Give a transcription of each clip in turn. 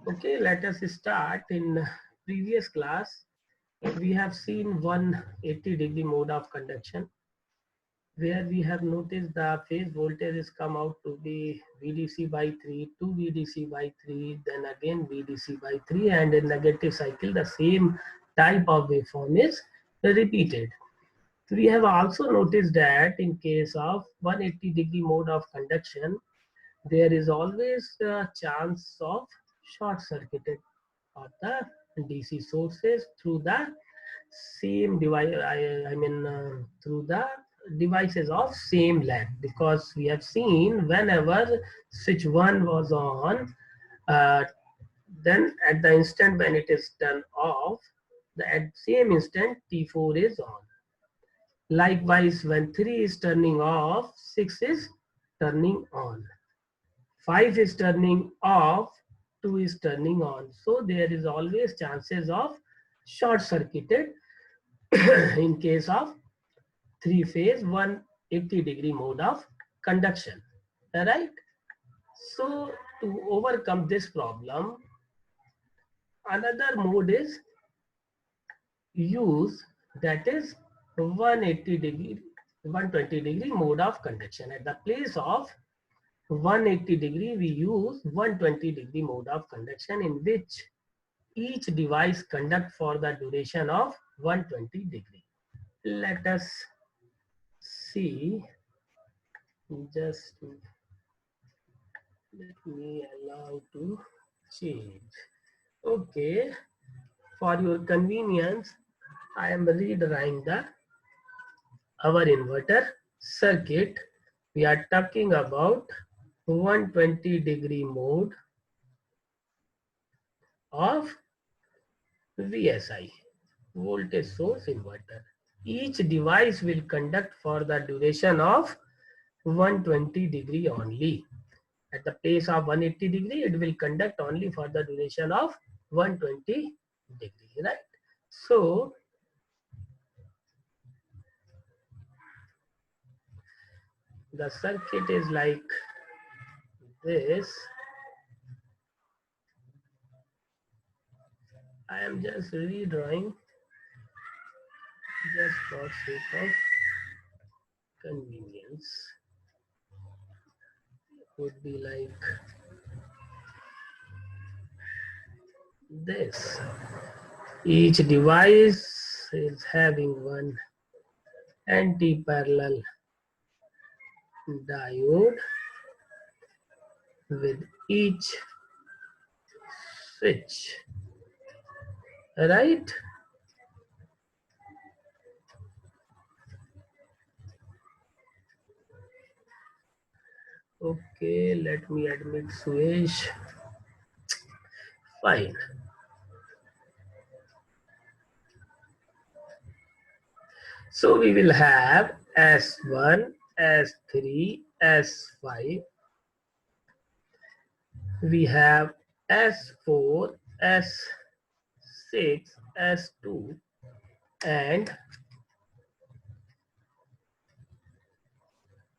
Okay, let us start. In previous class, we have seen 180-degree mode of conduction, where we have noticed the phase voltage is come out to be VDC by 3, 2 VDC by 3, then again VDC by 3, and in negative cycle, the same type of waveform is repeated. We have also noticed that in case of 180-degree mode of conduction, there is always a chance of short circuited of the DC sources through the same device. Through the devices of same length, because we have seen whenever switch 1 was on, uh, then at the instant when it is turned off, at same instant T4 is on. Likewise, when 3 is turning off, 6 is turning on. 5 is turning off, 2 is turning on. So there is always chances of short circuited in case of three phase 180-degree mode of conduction. Alright. So to overcome this problem, another mode is used, that is 180-degree, 120-degree mode of conduction. At the place of 180-degree, we use 120-degree mode of conduction, in which each device conduct for the duration of 120-degree. Let us see. Just let me allow to change. Okay, for your convenience, I am redrawing the our inverter circuit. We are talking about 120-degree mode of VSI, voltage source inverter. Each device will conduct for the duration of 120-degree only. At the place of 180-degree, it will conduct only for the duration of 120-degree, right? So the circuit is like this. I am just redrawing just for sake of convenience. It would be like this. Each device is having one anti-parallel diode with each switch, right? Okay, let me admit switch. Fine. So we will have S1, S3, S5. We have S4, S6, S2, and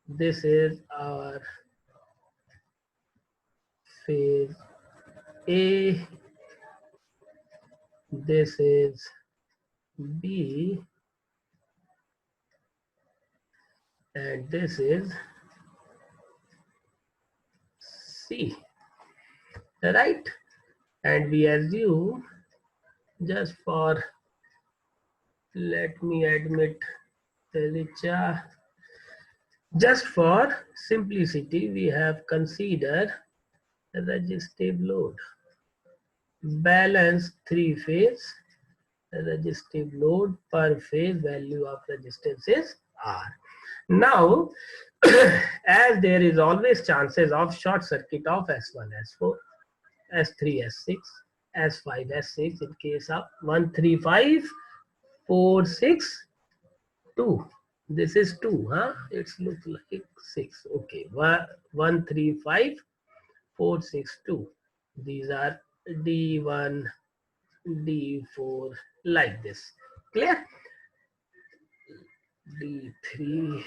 this is our phase A, this is B, and this is C, right? And we assume, just for, let me admit Telicha, just for simplicity, we have considered resistive load. Balance three phase resistive load per phase, value of resistance is R. Now, as there is always chances of short circuit of S1, S4, S3, S6, S5, S6 in case of 1, 3, 5, 4, 6, 2. This is 2, huh? It looks like 6. Okay, 1, 3, 5, 4, 6, 2. These are D1, D4, like this. Clear? D3,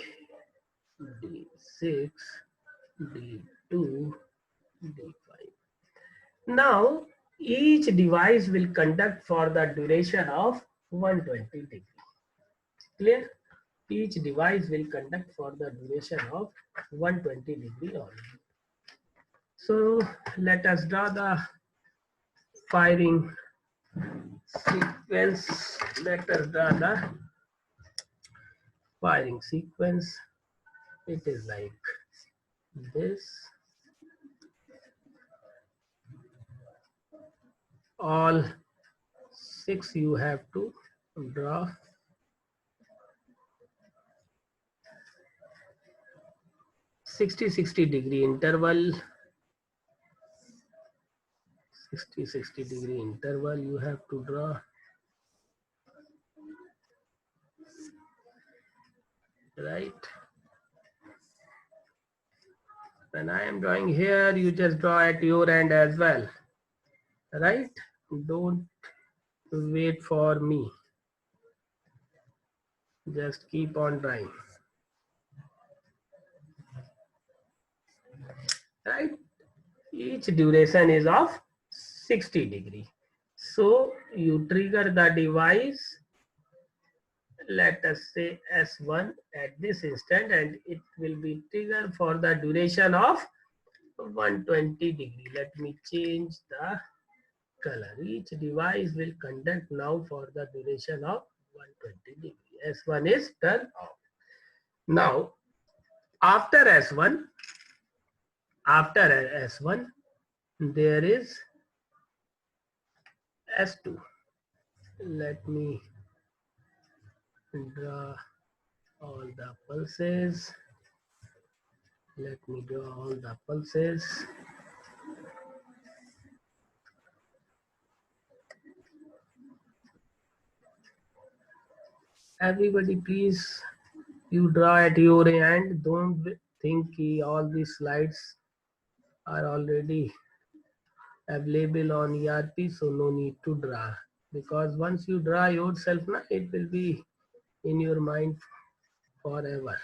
D6, D2, D5. Now, each device will conduct for the duration of 120 degree. Clear? Each device will conduct for the duration of 120 degree only. So let us draw the firing sequence. Let us draw the firing sequence. It is like this. All 6 you have to draw. 60 degree interval. 60 degree interval you have to draw. Right? When I am drawing here, you just draw at your end as well. Right? Don't wait for me. Just keep on drawing. Right? Each duration is of 60 degree. So you trigger the device, let us say S1 at this instant, and it will be triggered for the duration of 120 degree. Let me change the color. Each device will conduct now for the duration of 120 degree. S1 is turned off. Now, after S1, there is S2. Let me draw all the pulses. Let me draw all the pulses. Everybody, please, you draw at your end. Don't think all these slides are already available on ERP, so no need to draw. Because once you draw yourself, it will be in your mind forever.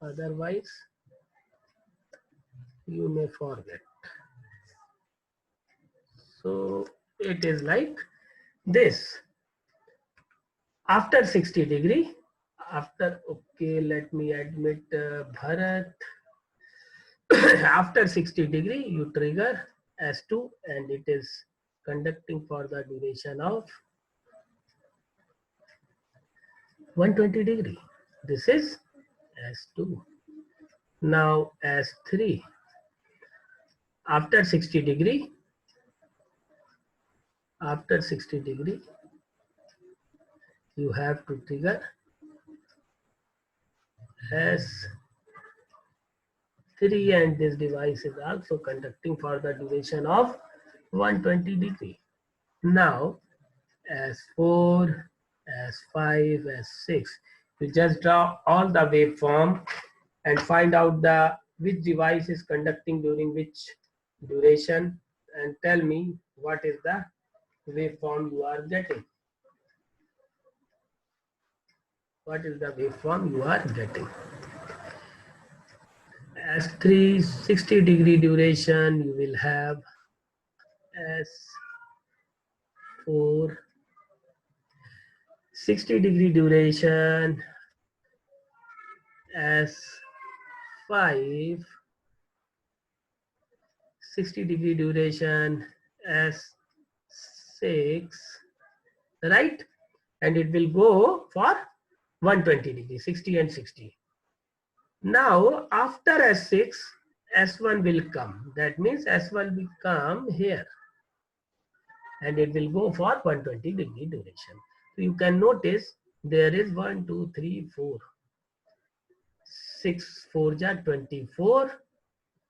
Otherwise, you may forget. So it is like this. After 60 degree, okay, let me admit Bharat. After 60 degree, you trigger S2 and it is conducting for the duration of 120 degree. This is S2. Now S3. After 60 degree, you have to trigger S3 and this device is also conducting for the duration of 120 degree. Now S4, S5, S6. You just draw all the waveform and find out which device is conducting during which duration and tell me what is the waveform you are getting. What is the waveform you are getting? S3 60 degree duration, you will have S4 60 degree duration, S5 60 degree duration, S6, right? And it will go for 120 degree, 60 and 60. Now after S6, S1 will come. That means S1 will come here and it will go for 120 degree duration. So you can notice there is 1, 2, 3, 4. 6, 4 ja 24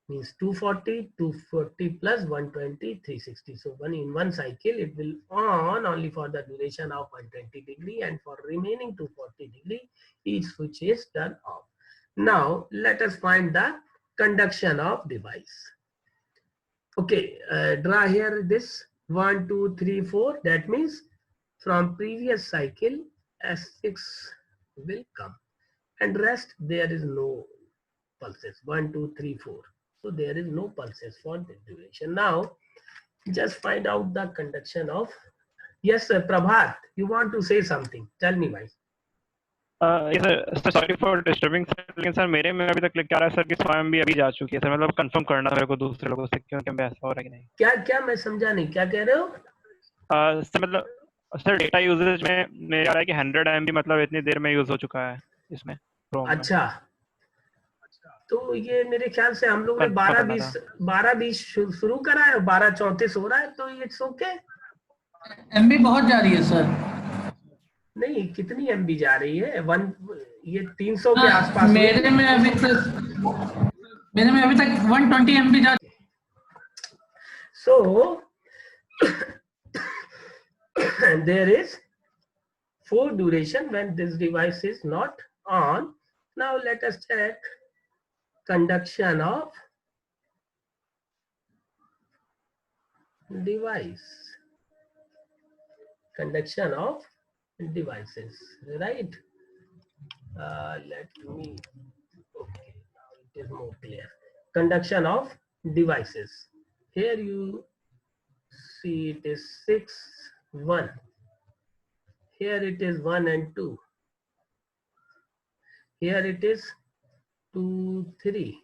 means 240, 240 plus 120, 360. So in one cycle, it will on only for the duration of 120 degree and for remaining 240 degree, each switch is turned off. Now, let us find the conduction of device. Okay, draw here this 1, 2, 3, 4. That means from previous cycle, S6 will come and rest there is no pulses. 1, 2, 3, 4. So there is no pulses for the duration. Now just find out the conduction of. Yes, sir, Prabhat, you want to say something? Tell me, bhai. Sir sorry for disturbing sir, लेकिन sir मेरे में अभी तक लिख के आ रहा है sir कि 100 MB अभी जा चुकी है सर, मतलब कंफर्म करना मेरे को दूसरे लोगों से क्योंकि ऐसा हो रहा है कि नहीं। क्या क्या मैं समझा नहीं, क्या कह रहे हो? सर मतलब सर डेटा यूजेज में मेरे आ रहा है कि 100 MB मतलब इतनी देर में यूज हो चुका है इसमें क्रोम में। अच्छा, तो ये मेरे ख्याल से हम लोग ने कंफर्म करना 12:20 शुरू करा है, 12:34 हो रहा है, तो इट्स ओके। एमबी बहुत जा रही है सर। नहीं, कितनी एमबी जा रही है? ये 300 के हाँ, आसपास। मेरे में अभी तक 120 एमबी जा। So there is 4 duration when this device is not on. Now let us check conduction of device. Conduction of devices, right? Let me, okay, now it is more clear. Conduction of devices. Here you see it is 6, 1. Here it is 1 and 2. Here it is 2, 3.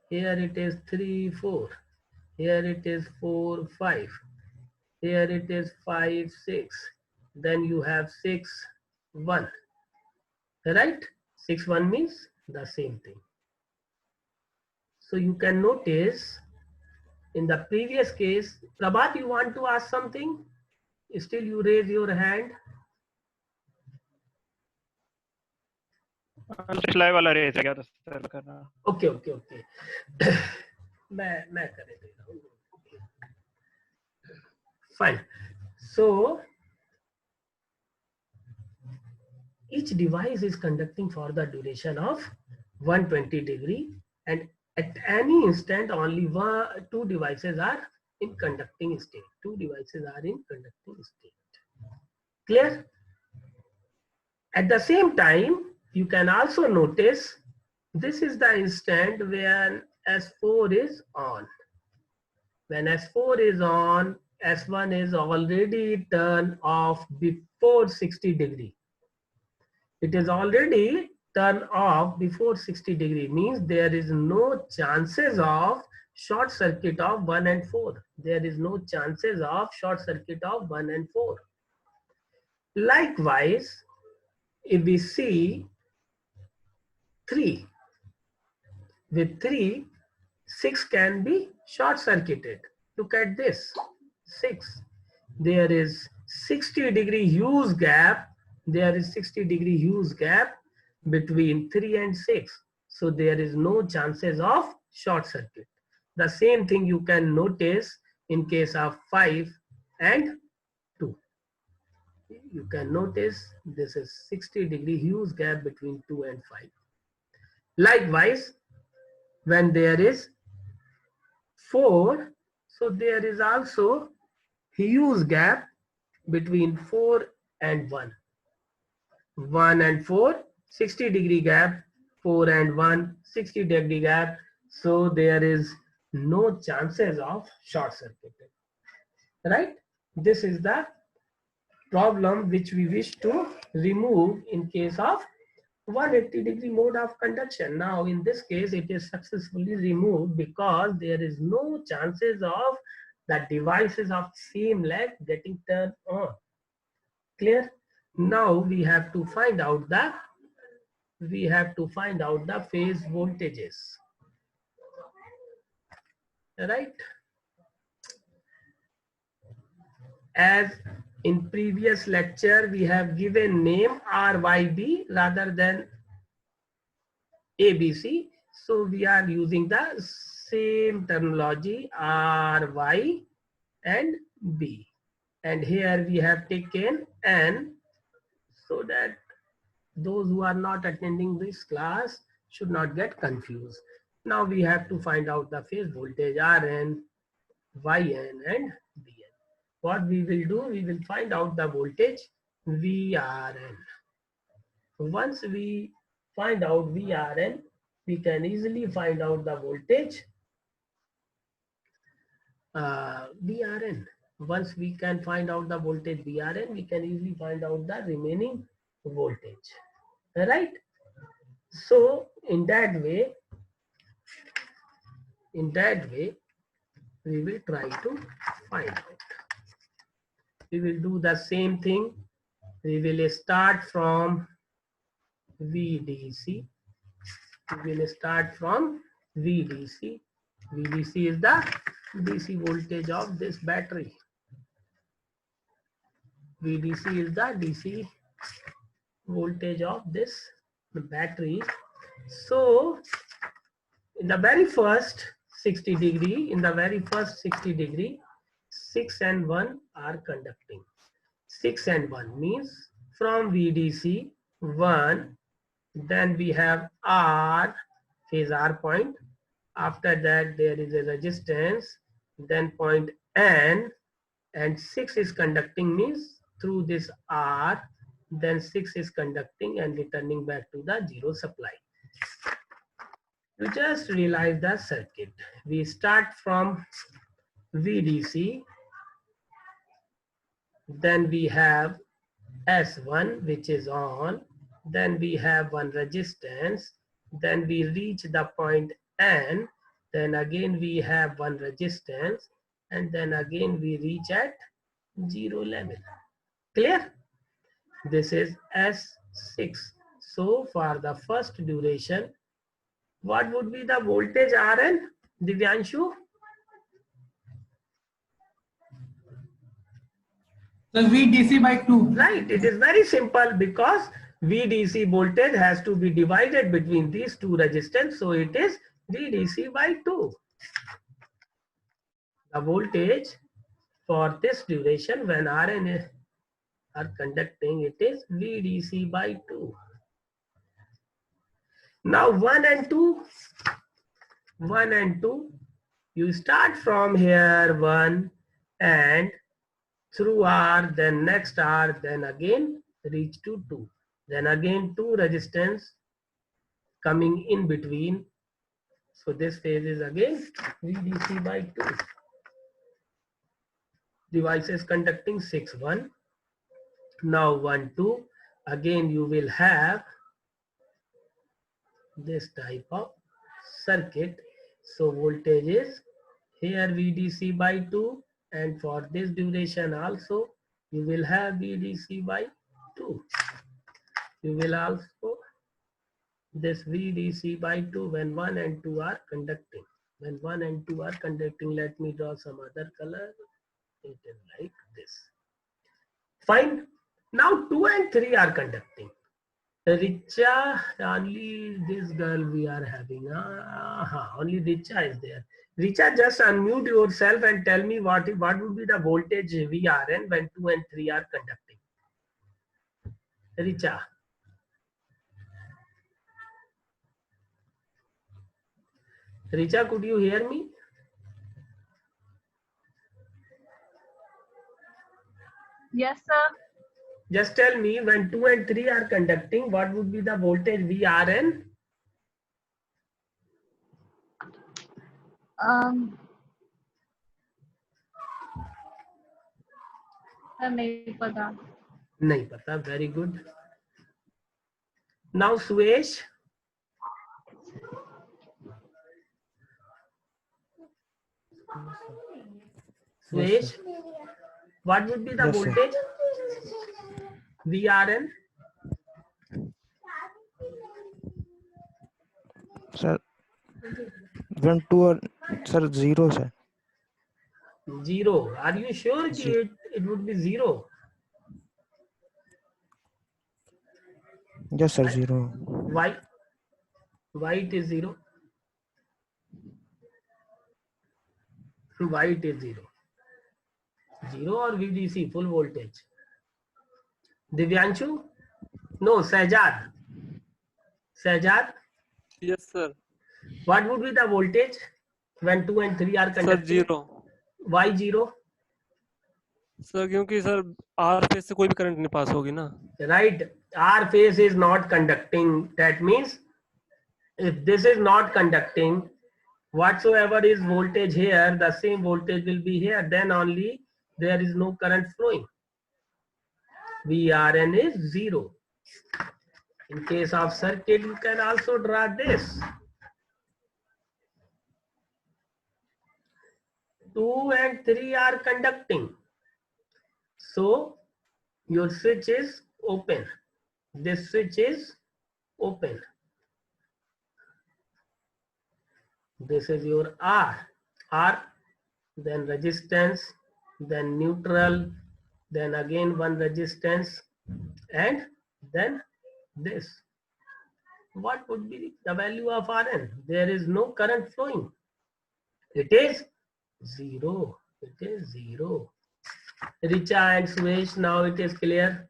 Here it is 3, 4. Here it is 4, 5. Here it is 5, 6. Then you have 6, 1. Right? 6, 1 means the same thing. So you can notice in the previous case, Prabhat, you want to ask something? Still you raise your hand. Live वाला race है क्या तो sir करना। Okay okay okay मैं कर देता हूँ। Fine. So each device is conducting for the duration of 120 degree, and at any instant only two devices are in conducting state. Two devices are in conducting state. Clear? At the same time, you can also notice this is the instant when S4 is on. When S4 is on, S1 is already turned off before 60 degree. It is already turned off before 60 degree, means there is no chances of short circuit of 1 and 4. There is no chances of short circuit of 1 and 4. Likewise, if we see 3, with 3, 6 can be short circuited. Look at this, 6. There is 60 degree huge gap. There is 60 degree huge gap between 3 and 6. So there is no chances of short circuit. The same thing you can notice in case of 5 and 2. You can notice this is 60 degree huge gap between 2 and 5. Likewise, when there is 4, so there is also huge gap between 4 and 1. 1 and 4, 60 degree gap. 4 and 1, 60 degree gap. So there is no chances of short circuit. Right? This is the problem which we wish to remove in case of 180 degree mode of conduction. Now in this case it is successfully removed because there is no chances of the devices of same leg getting turned on. Clear? Now we have to find out the phase voltages. Right? As in previous lecture we have given name RYB rather than ABC. So we are using the same terminology RY and B. And here we have taken N so that those who are not attending this class should not get confused. Now we have to find out the phase voltage Rn, Yn and Bn. What we will do, we will find out the voltage Vrn. Once we find out Vrn, we can easily find out the voltage Vrn. once we can find out the voltage VRN, we can easily find out the remaining voltage, right? So in that way, we will try to find out. We will do the same thing. We will start from VDC. We will start from VDC. VDC is the DC voltage of this battery. VDC is the DC voltage of this battery. So in the very first 60 degree, 6 and 1 are conducting. 6 and 1 means from VDC 1, then we have R, phase R point. After that there is a resistance, then point N, and 6 is conducting means through this R, then 6 is conducting and returning back to the zero supply. You just realize the circuit. We start from VDC, then we have S1 which is on, then we have one resistance, then we reach the point N, then again we have one resistance, and then again we reach at zero level. Clear? This is S6. So for the first duration, what would be the voltage RN, Divyanshu? The VDC by 2. Right, it is very simple because VDC voltage has to be divided between these two resistance, so it is VDC by 2. The voltage for this duration when RN are conducting, it is VDC by 2. Now 1 and 2, you start from here 1 and through R, then next R, then again reach to 2. Then again 2 resistance coming in between. So this phase is again VDC by 2. Devices conducting 6, 1. Now 1, 2. Again you will have this type of circuit. So voltage is here VDC by 2, and for this duration also you will have VDC by 2. You will also this VDC by 2 when 1 and 2 are conducting. When 1 and 2 are conducting, let me draw some other color. It is like this. Fine. Now 2 and 3 are conducting. Richa, only this girl we are having. Only Richa is there. Richa, just unmute yourself and tell me what would be the voltage VRN when 2 and 3 are conducting. Richa. Richa, could you hear me? Yes, sir. Just tell me when 2 and 3 are conducting, what would be the voltage VRN? नहीं पता. नहीं पता. Very good. Now Suesh. Suesh, what would be the voltage VRN? Sir, when 2 are, sir, 0, sir. 0. Are you sure it would be 0? Yes, sir, 0. Why? Why it is 0? Why it is 0? 0 or VDC, full voltage? Divyanshu? No, Sajad. Sajad? Yes, sir. What would be the voltage when 2 and 3 are conducting? Sir, 0. Why 0? Sir क्योंकि sir R phase से कोई भी current नहीं पास होगी ना. Right. R phase is not conducting. That means if this is not conducting, whatsoever is voltage here, the same voltage will be here. Then only there is no current flowing. Vrn is 0. In case of circuit, you can also draw this. 2 and 3 are conducting. So your switch is open. This switch is open. This is your R, then resistance, then neutral, then again one resistance, and then this. What would be the value of Rn? There is no current flowing. It is 0. It is 0. Richa and Suresh, now it is clear.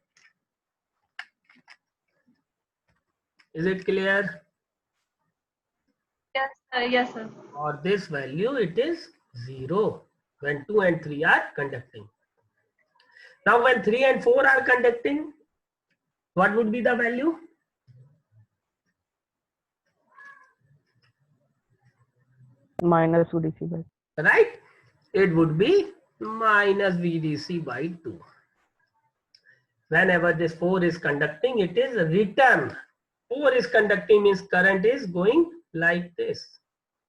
Is it clear? Yes, sir. Yes, sir. For this value, it is 0 when 2 and 3 are conducting. Now, when 3 and 4 are conducting, what would be the value? minus VDC by. Right? It would be minus VDC by 2. Whenever this 4 is conducting, it is return. 4 is conducting means current is going like this.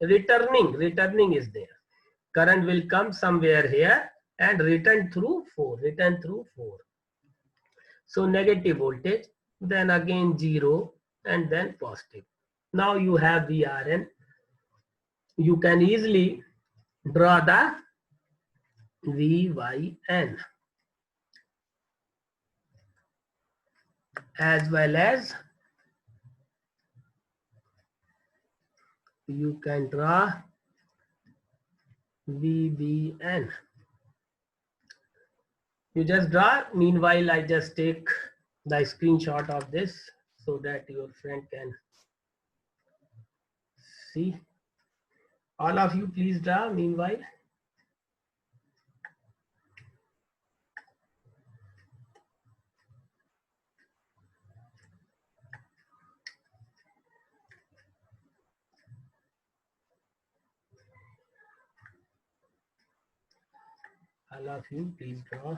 Returning is there. Current will come somewhere here and return through 4. So negative voltage, then again 0, and then positive. Now you have Vrn. You can easily draw the Vyn as well as you can draw Vbn. You just draw. Meanwhile, I just take the screenshot of this so that your friend can see. All of you, please draw. Meanwhile, all of you, please draw.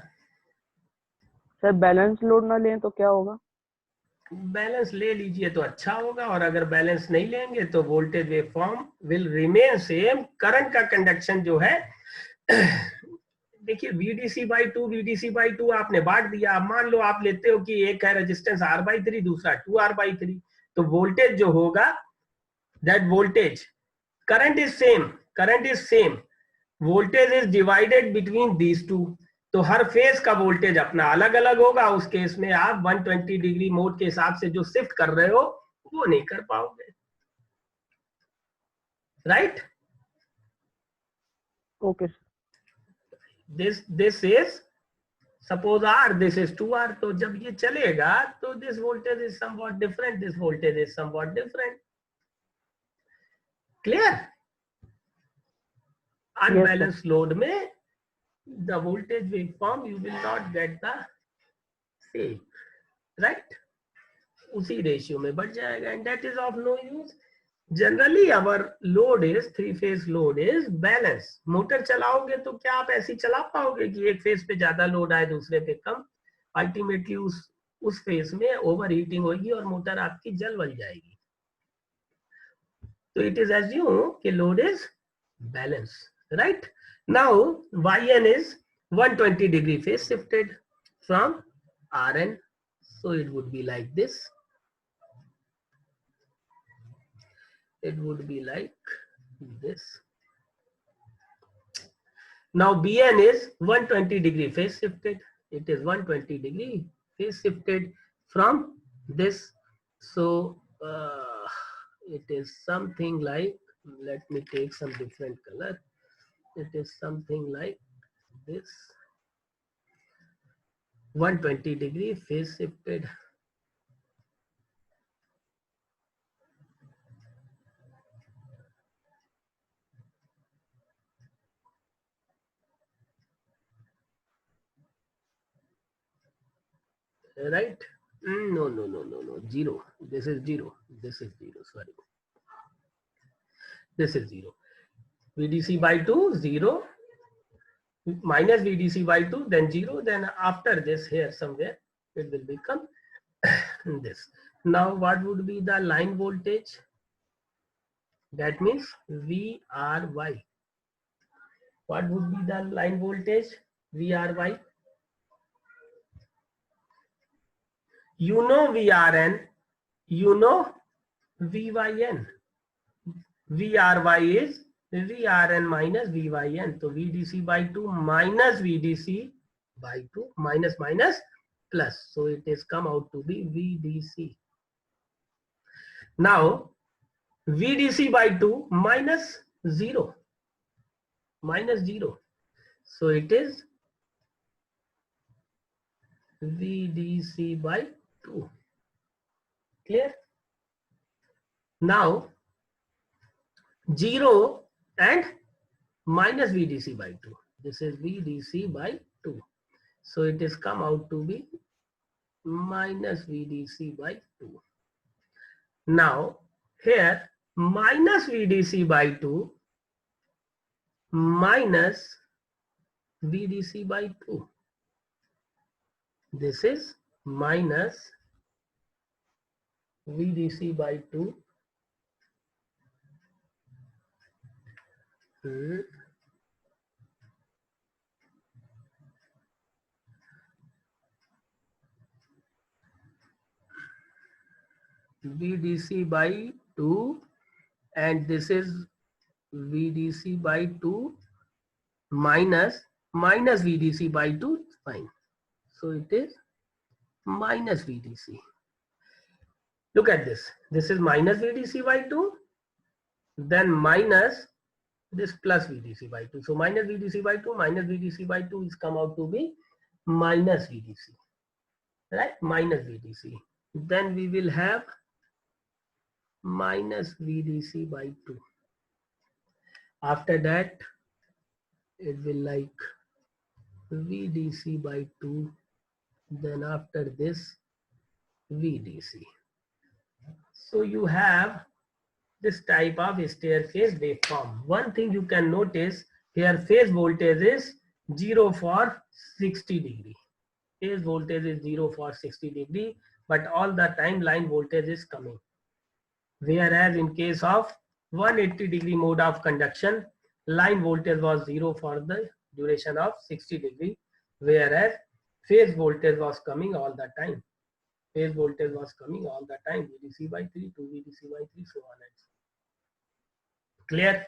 Sir balance load ना लें तो क्या होगा? Balance ले लीजिए तो अच्छा होगा, और अगर बैलेंस नहीं लेंगे तो voltage wave form will remain same. Current का कंडक्शन जो है, देखिए VDC by 2 आपने बांट दिया. अब मान लो आप लेते हो कि एक है रेजिस्टेंस R/3, दूसरा 2R/3, तो वोल्टेज जो होगा, that voltage, current is same, voltage is divided between these two. तो हर फेज का वोल्टेज अपना अलग अलग होगा. उस केस में आप 120 डिग्री मोड के हिसाब से जो शिफ्ट कर रहे हो वो नहीं कर पाओगे. Right? Okay. this is suppose R, this is 2R. तो जब ये चलेगा तो this voltage is somewhat different, this voltage is somewhat different. Clear? Unbalanced load में the voltage waveform you will not get the same, right? उसी ratio में बढ़ जाएगा, and that is of no use. Generally our load is, 3-phase load is balance. Motor चलाओगे तो क्या आप ऐसी चला पाओगे कि एक फेज पे ज्यादा लोड आए दूसरे पे कम? अल्टीमेटली उस फेज में ओवर हीटिंग होगी और मोटर आपकी जल बल जाएगी. तो इट इज एज्यूम कि load is balance, right? Now Yn is 120 degree phase shifted from Rn, so it would be like this. It would be like this. Now Bn is 120 degree phase shifted. It is 120 degree phase shifted from this. So it is something like, let me take some different color. It is something like this. 120 degree phase shifted. Right? No, 0. This is 0. Sorry. This is 0. VDC by 2, 0. minus VDC by 2, then 0, then after this here somewhere it will become this. Now what would be the line voltage? That means VRY. What would be the line voltage? VRY. You know VRN, you know VYN. VRY is VRN minus VYN. So VDC by 2 minus VDC by 2 minus minus plus. So it is come out to be VDC. Now VDC by 2 minus 0. Minus 0. So it is VDC by 2. Clear? Now 0 and minus VDC by 2. This is VDC by 2. So it is come out to be minus VDC by 2. Now here minus VDC by 2 minus VDC by 2. This is minus VDC by 2 VDC by 2, and this is VDC by 2 minus VDC by 2, fine. So it is minus VDC. Look at this. This is minus VDC by 2, then minus this plus VDC by 2. So minus VDC by 2 minus VDC by 2 is come out to be minus VDC, right? Minus VDC. Then we will have minus VDC by 2. After that, it will like VDC by 2. Then after this, VDC. So you have this type of staircase waveform. One thing you can notice here, phase voltage is 0 for 60 degree. Phase voltage is 0 for 60 degree, but all the time line voltage is coming. Whereas in case of 180 degree mode of conduction, line voltage was 0 for the duration of 60 degree, whereas phase voltage was coming all the time. Phase voltage was coming all the time, VDC by 3 to VDC by 3, so on and so on. Clear?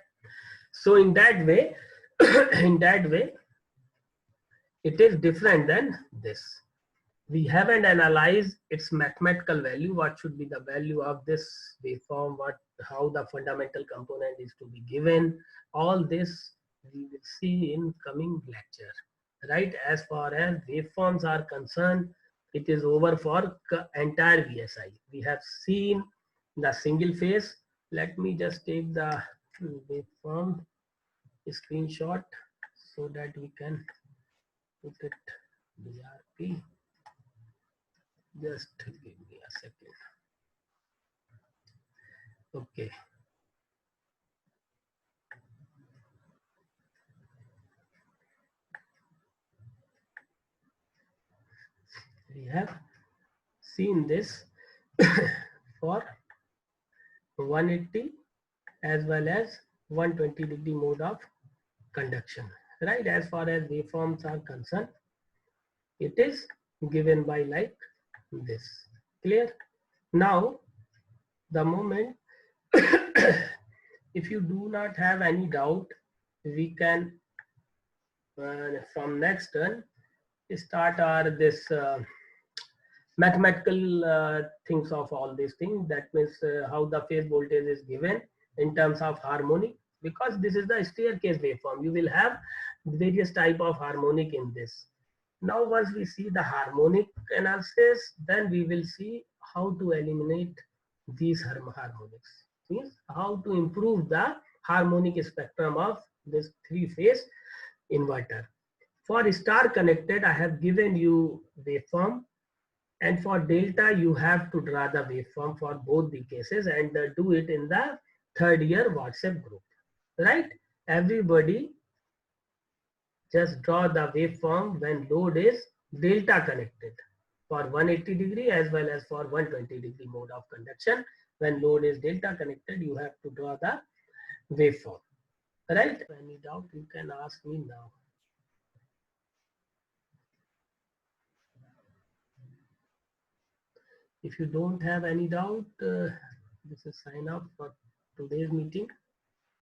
So in that way, it is different than this. We haven't analyzed its mathematical value. What should be the value of this waveform? How the fundamental component is to be given. All this we will see in coming lecture. Right? As far as waveforms are concerned, it is over for entire VSI. We have seen the single phase. Let me just take the waveform screenshot so that we can put it BRP. Just give me a second. Okay. We have seen this for 180 as well as 120 degree mode of conduction, right? As far as waveforms are concerned, it is given by like this. Clear? Now, the moment if you do not have any doubt, we can from next turn start our this mathematical things of all these things. That means how the phase voltage is given in terms of harmonic, because this is the staircase waveform. You will have various type of harmonic in this. Now once we see the harmonic analysis, then we will see how to eliminate these harmonics. Means how to improve the harmonic spectrum of this three-phase inverter. For star connected, I have given you waveform, and for delta you have to draw the waveform for both the cases and do it in the third year WhatsApp group, right? Everybody just draw the waveform when load is delta connected for 180 degree as well as for 120 degree mode of conduction. When load is delta connected, you have to draw the waveform. Right? Any doubt, you can ask me now. If you don't have any doubt, this is sign up for today's meeting.